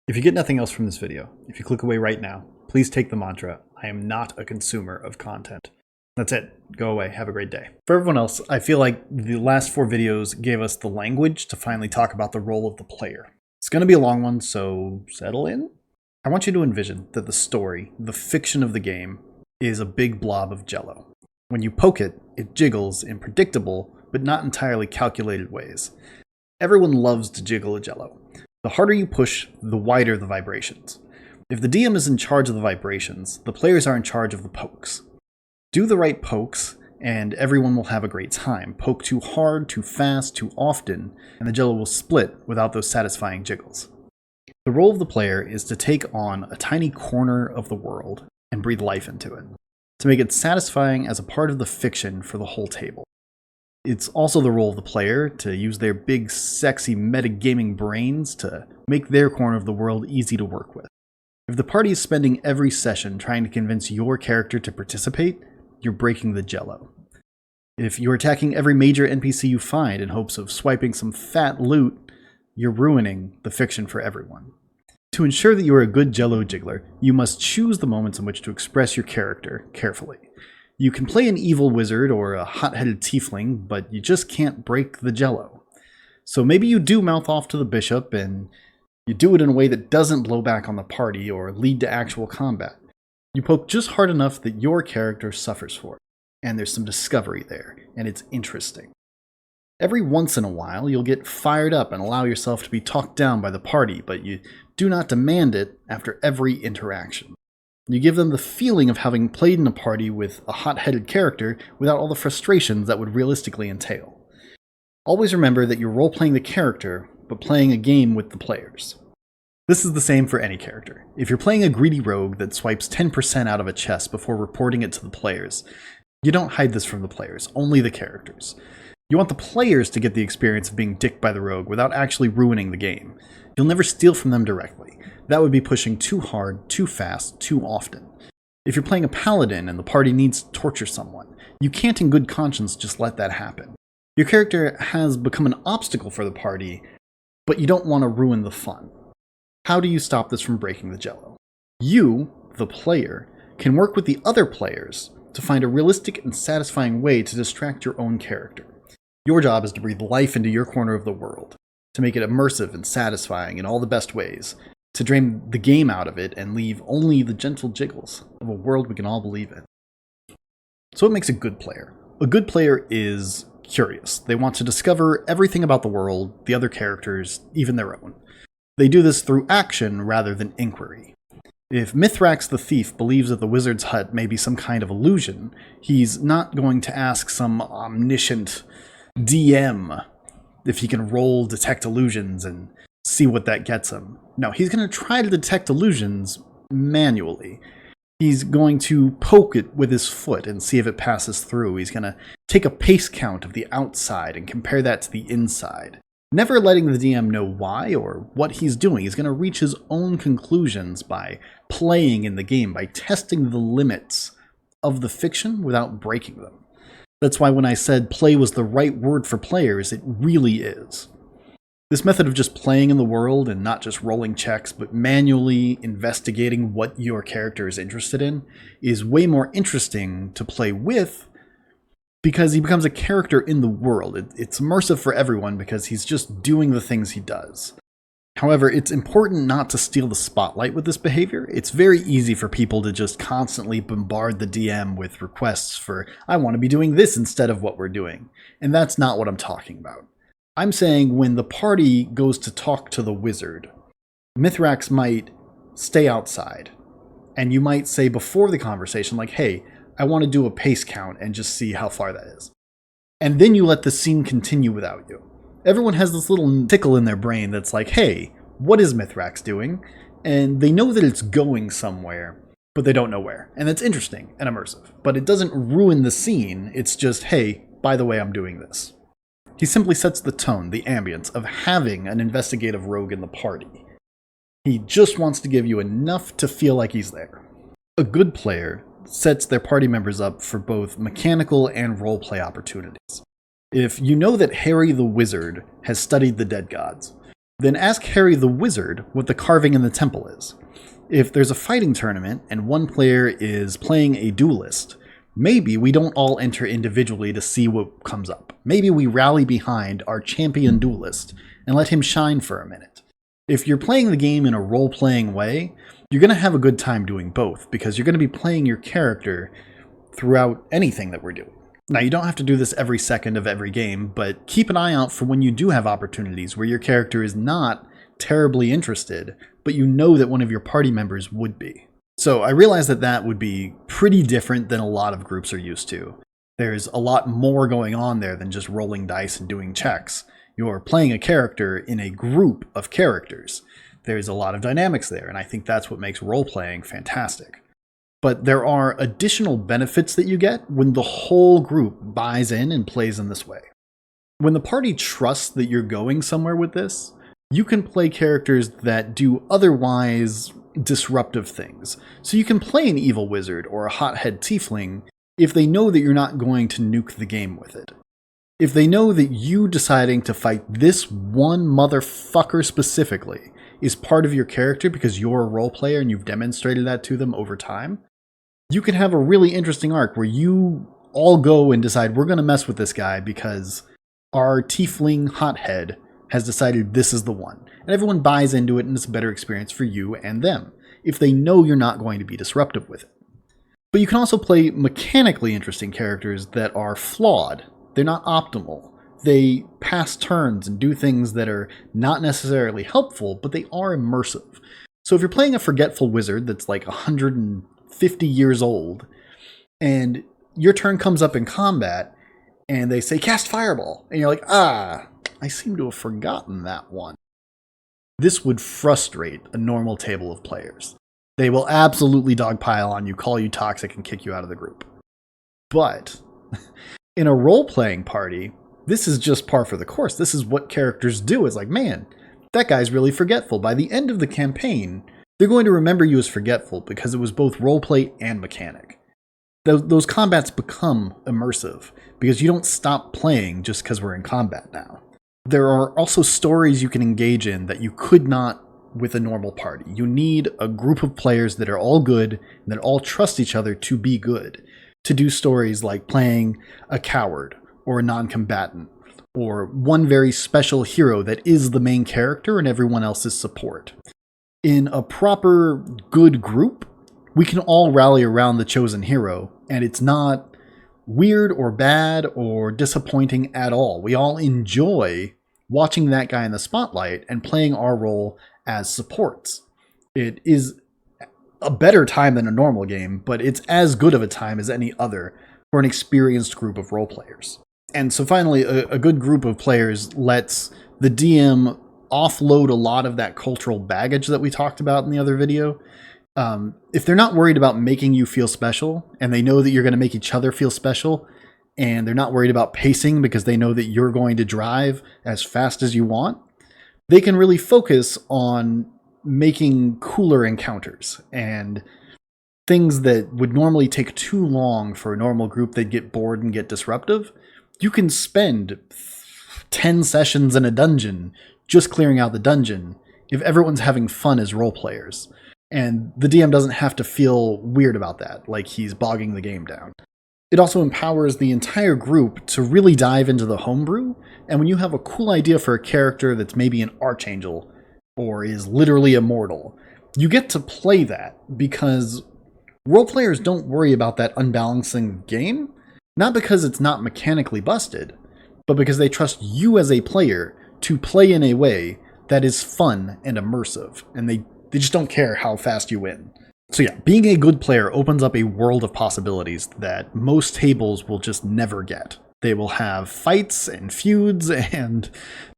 If you get nothing else from this video, if you click away right now, please take the mantra, I am not a consumer of content. That's it. Go away. Have a great day. For everyone else, I feel like the last 4 videos gave us the language to finally talk about the role of the player. It's going to be a long one, so settle in. I want you to envision that the story, the fiction of the game, is a big blob of jello. When you poke it, it jiggles in predictable, but not entirely calculated ways. Everyone loves to jiggle a jello. The harder you push, the wider the vibrations. If the DM is in charge of the vibrations, the players are in charge of the pokes. Do the right pokes, and everyone will have a great time. Poke too hard, too fast, too often, and the jello will split without those satisfying jiggles. The role of the player is to take on a tiny corner of the world and breathe life into it, to make it satisfying as a part of the fiction for the whole table. It's also the role of the player to use their big, sexy metagaming brains to make their corner of the world easy to work with. If the party is spending every session trying to convince your character to participate, you're breaking the jello. If you're attacking every major NPC you find in hopes of swiping some fat loot, you're ruining the fiction for everyone. To ensure that you're a good jello jiggler, you must choose the moments in which to express your character carefully. You can play an evil wizard or a hot-headed tiefling, but you just can't break the jello. So maybe you do mouth off to the bishop, and you do it in a way that doesn't blow back on the party or lead to actual combat. You poke just hard enough that your character suffers for it, and there's some discovery there, and it's interesting. Every once in a while, you'll get fired up and allow yourself to be talked down by the party, but you do not demand it after every interaction. You give them the feeling of having played in a party with a hot-headed character without all the frustrations that would realistically entail. Always remember that you're role-playing the character, but playing a game with the players. This is the same for any character. If you're playing a greedy rogue that swipes 10% out of a chest before reporting it to the players, you don't hide this from the players, only the characters. You want the players to get the experience of being dicked by the rogue without actually ruining the game. You'll never steal from them directly. That would be pushing too hard, too fast, too often. If you're playing a paladin and the party needs to torture someone, you can't in good conscience just let that happen. Your character has become an obstacle for the party, but you don't want to ruin the fun. How do you stop this from breaking the jello? You, the player, can work with the other players to find a realistic and satisfying way to distract your own character. Your job is to breathe life into your corner of the world, to make it immersive and satisfying in all the best ways, to drain the game out of it and leave only the gentle jiggles of a world we can all believe in. So what makes a good player? A good player is curious. They want to discover everything about the world, the other characters, even their own. They do this through action rather than inquiry. If Mithrax the Thief believes that the wizard's hut may be some kind of illusion, he's not going to ask some omniscient DM if he can roll detect illusions and see what that gets him. No, he's going to try to detect illusions manually. He's going to poke it with his foot and see if it passes through. He's going to take a pace count of the outside and compare that to the inside. Never letting the DM know why or what he's doing. He's going to reach his own conclusions by playing in the game, by testing the limits of the fiction without breaking them. That's why when I said play was the right word for players, it really is. This method of just playing in the world and not just rolling checks, but manually investigating what your character is interested in, is way more interesting to play with because he becomes a character in the world. It's immersive for everyone because he's just doing the things he does. However, it's important not to steal the spotlight with this behavior. It's very easy for people to just constantly bombard the DM with requests for, I want to be doing this instead of what we're doing. And that's not what I'm talking about. I'm saying when the party goes to talk to the wizard, Mithrax might stay outside. And you might say before the conversation, like, hey, I want to do a pace count and just see how far that is. And then you let the scene continue without you. Everyone has this little tickle in their brain that's like, hey, what is Mithrax doing? And they know that it's going somewhere, but they don't know where. And that's interesting and immersive. But it doesn't ruin the scene. It's just, hey, by the way, I'm doing this. He simply sets the tone, the ambience of having an investigative rogue in the party. He just wants to give you enough to feel like he's there. A good player sets their party members up for both mechanical and roleplay opportunities. If you know that Harry the Wizard has studied the dead gods, then ask Harry the Wizard what the carving in the temple is. If there's a fighting tournament and one player is playing a duelist, maybe we don't all enter individually to see what comes up. Maybe we rally behind our champion duelist and let him shine for a minute. If you're playing the game in a role-playing way, you're going to have a good time doing both, because you're going to be playing your character throughout anything that we're doing. Now, you don't have to do this every second of every game, but keep an eye out for when you do have opportunities where your character is not terribly interested, but you know that one of your party members would be. So I realize that that would be pretty different than a lot of groups are used to. There's a lot more going on there than just rolling dice and doing checks. You're playing a character in a group of characters. There's a lot of dynamics there, and I think that's what makes role-playing fantastic. But there are additional benefits that you get when the whole group buys in and plays in this way. When the party trusts that you're going somewhere with this, you can play characters that do otherwise disruptive things. So you can play an evil wizard or a hothead tiefling if they know that you're not going to nuke the game with it. If they know that you deciding to fight this one motherfucker specifically is part of your character because you're a role player and you've demonstrated that to them over time, you can have a really interesting arc where you all go and decide we're going to mess with this guy because our tiefling hothead has decided this is the one. And everyone buys into it and it's a better experience for you and them if they know you're not going to be disruptive with it. But you can also play mechanically interesting characters that are flawed. They're not optimal. They pass turns and do things that are not necessarily helpful, but they are immersive. So if you're playing a forgetful wizard that's like 150 years old, and your turn comes up in combat, and they say, cast Fireball, and you're like, I seem to have forgotten that one. This would frustrate a normal table of players. They will absolutely dogpile on you, call you toxic, and kick you out of the group. But in a role-playing party, this is just par for the course. This is what characters do. It's like, man, that guy's really forgetful. By the end of the campaign, they're going to remember you as forgetful because it was both roleplay and mechanic. Those combats become immersive because you don't stop playing just because we're in combat now. There are also stories you can engage in that you could not with a normal party. You need a group of players that are all good and that all trust each other to be good, to do stories like playing a coward or a non-combatant, or one very special hero that is the main character and everyone else's support. In a proper good group, we can all rally around the chosen hero, and it's not weird or bad or disappointing at all. We all enjoy watching that guy in the spotlight and playing our role as supports. It is a better time than a normal game, but it's as good of a time as any other for an experienced group of role players. And so finally, a good group of players lets the DM offload a lot of that cultural baggage that we talked about in the other video. If they're not worried about making you feel special, and they know that you're going to make each other feel special, and they're not worried about pacing because they know that you're going to drive as fast as you want, they can really focus on making cooler encounters and things that would normally take too long for a normal group. They'd get bored and get disruptive. You can spend 10 sessions in a dungeon just clearing out the dungeon if everyone's having fun as role players. And the DM doesn't have to feel weird about that, like he's bogging the game down. It also empowers the entire group to really dive into the homebrew, and when you have a cool idea for a character that's maybe an archangel or is literally immortal, you get to play that because role players don't worry about that unbalancing game, not because it's not mechanically busted, but because they trust you as a player to play in a way that is fun and immersive, and they just don't care how fast you win. So yeah, being a good player opens up a world of possibilities that most tables will just never get. They will have fights and feuds, and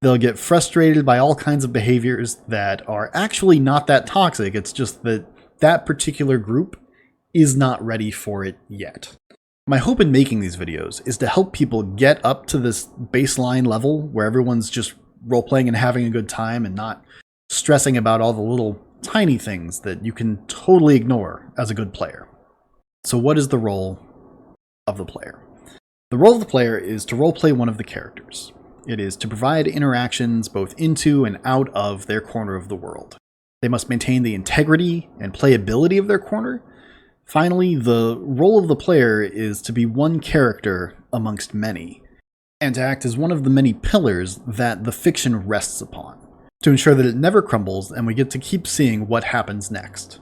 they'll get frustrated by all kinds of behaviors that are actually not that toxic. It's just that that particular group is not ready for it yet. My hope in making these videos is to help people get up to this baseline level where everyone's just role-playing and having a good time and not stressing about all the little tiny things that you can totally ignore as a good player. So what is the role of the player? The role of the player is to roleplay one of the characters. It is to provide interactions both into and out of their corner of the world. They must maintain the integrity and playability of their corner. Finally, the role of the player is to be one character amongst many, and to act as one of the many pillars that the fiction rests upon, to ensure that it never crumbles and we get to keep seeing what happens next.